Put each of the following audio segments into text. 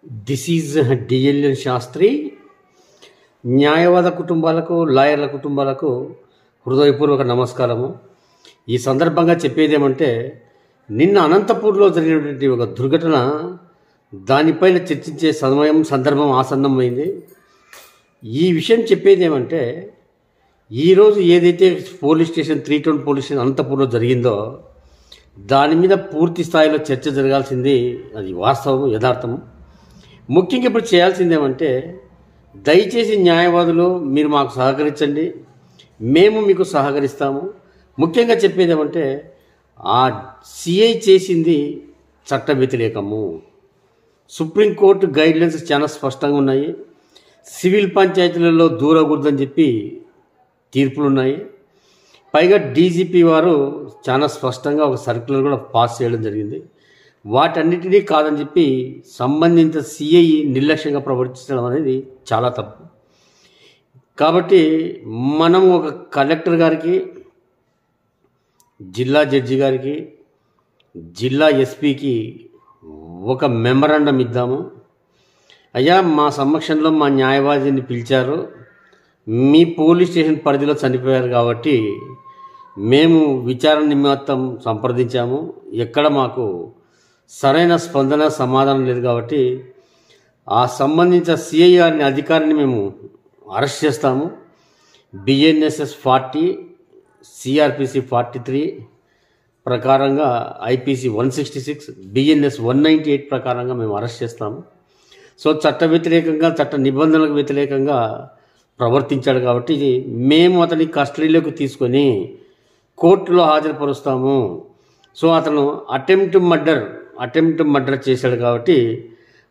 This is డిఎల్ఎన్ Sastry. న్యాయవాద కుటుంబాలకు, లాయర్ల కుటుంబాలకు హృదయపూర్వక నమస్కారము. ఈ సందర్భంగా చెప్పేది ఏమంటే, నిన్న అనంతపూర్లో జరిగినటువంటి ఒక దుర్ఘటన, దానిపైన చర్చించే సమయం, సందర్భం ఆసన్నమైంది. ఈ విషయం చెప్పేది ఏమంటే, ఈరోజు ఏదైతే police station 3 town police station అనంతపూర్లో జరిగిందో, దాని మీద పూర్తి స్థాయిలో చర్చ జరగాల్సింది. అది వాస్తవం, యథార్థము. ముఖ్యంగా ఇప్పుడు చేయాల్సిందేమంటే, దయచేసి న్యాయవాదులు మీరు మాకు సహకరించండి, మేము మీకు సహకరిస్తాము. ముఖ్యంగా చెప్పేది ఏమంటే, ఆ సిఐ చేసింది చట్ట వ్యతిరేకము. సుప్రీంకోర్టు గైడ్లైన్స్ చాలా స్పష్టంగా ఉన్నాయి. సివిల్ పంచాయతీలలో దూరకూడదని చెప్పి తీర్పులున్నాయి. పైగా డీజీపీ వారు చాలా స్పష్టంగా ఒక సర్క్యులర్ కూడా పాస్ చేయడం జరిగింది. వాటన్నిటినీ కాదని చెప్పి సంబంధిత సిఐ నిర్లక్ష్యంగా ప్రవర్తించడం అనేది చాలా తప్పు. కాబట్టి మనం ఒక కలెక్టర్ గారికి, జిల్లా జడ్జి గారికి, జిల్లా ఎస్పీకి ఒక మెమరాండం ఇద్దాము. అయ్యా, మా సమక్షంలో మా న్యాయవాదిని పిలిచారు, మీ పోలీస్ స్టేషన్ పరిధిలో చనిపోయారు కాబట్టి మేము విచారణ నిమిత్తం సంప్రదించాము. ఎక్కడ మాకు సరైన స్పందన, సమాధానం లేదు కాబట్టి ఆ సంబంధించిన సిఐ గారిని, అధికారిని మేము అరెస్ట్ చేస్తాము. బిఎన్ఎస్ఎస్ 40, సిఆర్పిసి 43 ప్రకారంగా, ఐపీసీ 166, బిఎన్ఎస్ 198 ప్రకారంగా మేము అరెస్ట్ చేస్తాము. సో చట్ట వ్యతిరేకంగా, చట్ట నిబంధనలకు వ్యతిరేకంగా ప్రవర్తించాడు కాబట్టి మేము అతని కస్టడీలోకి తీసుకొని కోర్టులో హాజరుపరుస్తాము. సో అతను అటెంప్ట్ మర్డర్ చేశాడు కాబట్టి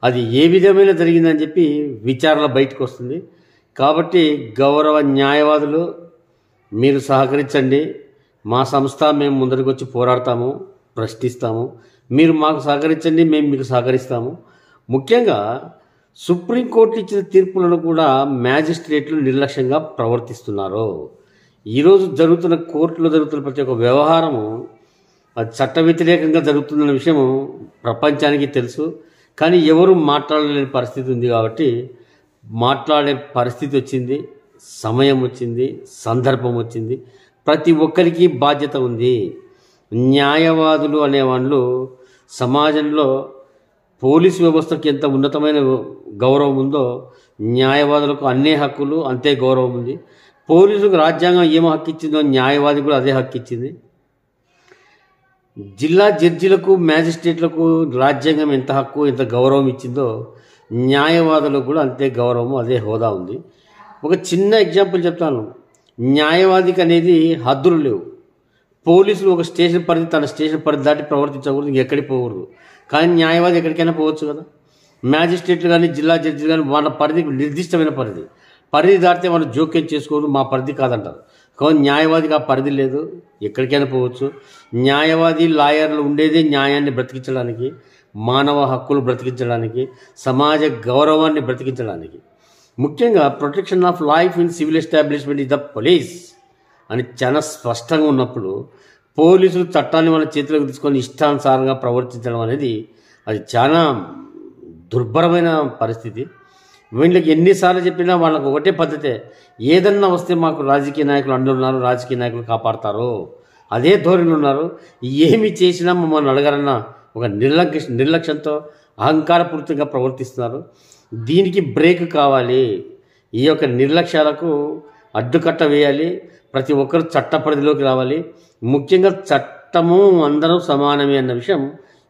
అది ఏ విధమైన జరిగిందని చెప్పి విచారణ బయటకు వస్తుంది. కాబట్టి గౌరవ న్యాయవాదులు మీరు సహకరించండి. మా సంస్థ మేము ముందరికి వచ్చి పోరాడతాము, ప్రశ్నిస్తాము. మీరు మాకు సహకరించండి, మేము మీకు సహకరిస్తాము. ముఖ్యంగా సుప్రీంకోర్టు ఇచ్చిన తీర్పులను కూడా మ్యాజిస్ట్రేట్లు నిర్లక్ష్యంగా ప్రవర్తిస్తున్నారు. ఈరోజు జరుగుతున్న కోర్టులో జరుగుతున్న ప్రతి ఒక్క వ్యవహారము అది చట్ట వ్యతిరేకంగా జరుగుతున్న విషయము ప్రపంచానికి తెలుసు. కానీ ఎవరు మాట్లాడలేని పరిస్థితి ఉంది. కాబట్టి మాట్లాడే పరిస్థితి వచ్చింది, సమయం వచ్చింది, సందర్భం వచ్చింది. ప్రతి ఒక్కరికి బాధ్యత ఉంది. న్యాయవాదులు అనేవాళ్ళు సమాజంలో పోలీసు వ్యవస్థకి ఎంత ఉన్నతమైన గౌరవం ఉందో, న్యాయవాదులకు అన్నే హక్కులు, అంతే గౌరవం ఉంది. పోలీసులకు రాజ్యాంగం ఏం హక్కు ఇచ్చిందో న్యాయవాది కూడా అదే హక్కు ఇచ్చింది. జిల్లా జడ్జీలకు, మ్యాజిస్ట్రేట్లకు రాజ్యాంగం ఎంత హక్కు, ఎంత గౌరవం ఇచ్చిందో న్యాయవాదులకు కూడా అంతే గౌరవం, అదే హోదా ఉంది. ఒక చిన్న ఎగ్జాంపుల్ చెప్తాను. న్యాయవాదికి అనేది హద్దులు లేవు. పోలీసులు ఒక స్టేషన్ పరిధి, తన స్టేషన్ పరిధి దాటి ప్రవర్తించకూడదు, ఇంకెక్కడికి పోకూడదు. కానీ న్యాయవాది ఎక్కడికైనా పోవచ్చు కదా. మ్యాజిస్ట్రేట్లు కానీ, జిల్లా జడ్జిలు కానీ వాళ్ళ పరిధికి నిర్దిష్టమైన పరిధి దాటితే వాళ్ళు జోక్యం చేసుకోరు, మా పరిధి కాదంటారు. కానీ న్యాయవాదికి ఆ పరిధి లేదు, ఎక్కడికైనా పోవచ్చు. న్యాయవాది, లాయర్లు ఉండేదే న్యాయాన్ని బ్రతికించడానికి, మానవ హక్కులు బ్రతికించడానికి, సమాజ గౌరవాన్ని బ్రతికించడానికి. ముఖ్యంగా protection of life in civil establishment is the police అని చాలా స్పష్టంగా ఉన్నప్పుడు, పోలీసులు చట్టాన్ని మన చేతిలోకి తీసుకొని ఇష్టానుసారంగా ప్రవర్తించడం అనేది అది చాలా దుర్భరమైన పరిస్థితి. వీళ్ళకి ఎన్నిసార్లు చెప్పినా వాళ్ళకు ఒకటే పద్ధతే, ఏదన్నా వస్తే మాకు రాజకీయ నాయకులు అండున్నారు, రాజకీయ నాయకులు కాపాడతారు, అదే ధోరణిలో ఉన్నారు. ఏమి చేసినా మమ్మల్ని అడగరన్న ఒక నిర్లక్ష్యంతో అహంకారపూరితంగా ప్రవర్తిస్తున్నారు. దీనికి బ్రేక్ కావాలి. ఈ యొక్క నిర్లక్ష్యాలకు అడ్డుకట్ట వేయాలి. ప్రతి ఒక్కరు చట్ట పరిధిలోకి రావాలి. ముఖ్యంగా చట్టము అందరూ సమానమే అన్న విషయం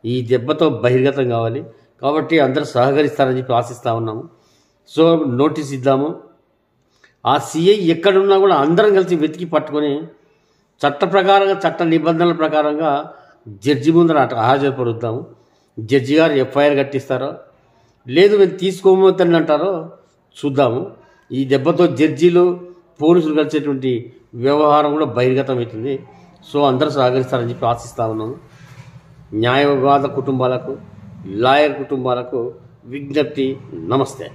ఈ దెబ్బతో బహిర్గతం కావాలి. కాబట్టి అందరూ సహకరిస్తారని చెప్పి ఆశిస్తూ ఉన్నాము. సో నోటీస్ ఇద్దాము. ఆ సిఐ ఎక్కడున్నా కూడా అందరం కలిసి వెతికి పట్టుకొని చట్ట ప్రకారంగా, చట్ట నిబంధనల ప్రకారంగా జడ్జి ముందర హాజరుపరుద్దాము. జడ్జి గారు ఎఫ్ఐఆర్ కట్టిస్తారో, లేదు మేము తీసుకోమోతని అంటారో చూద్దాము. ఈ దెబ్బతో జడ్జీలు, పోలీసులు కలిసేటువంటి వ్యవహారం కూడా బహిర్గతం అవుతుంది. సో అందరూ సహకరిస్తారని చెప్పి ఆశిస్తూ ఉన్నాము. న్యాయవాద కుటుంబాలకు, లాయర్ కుటుంబాలకు విజ్ఞప్తి. నమస్తే.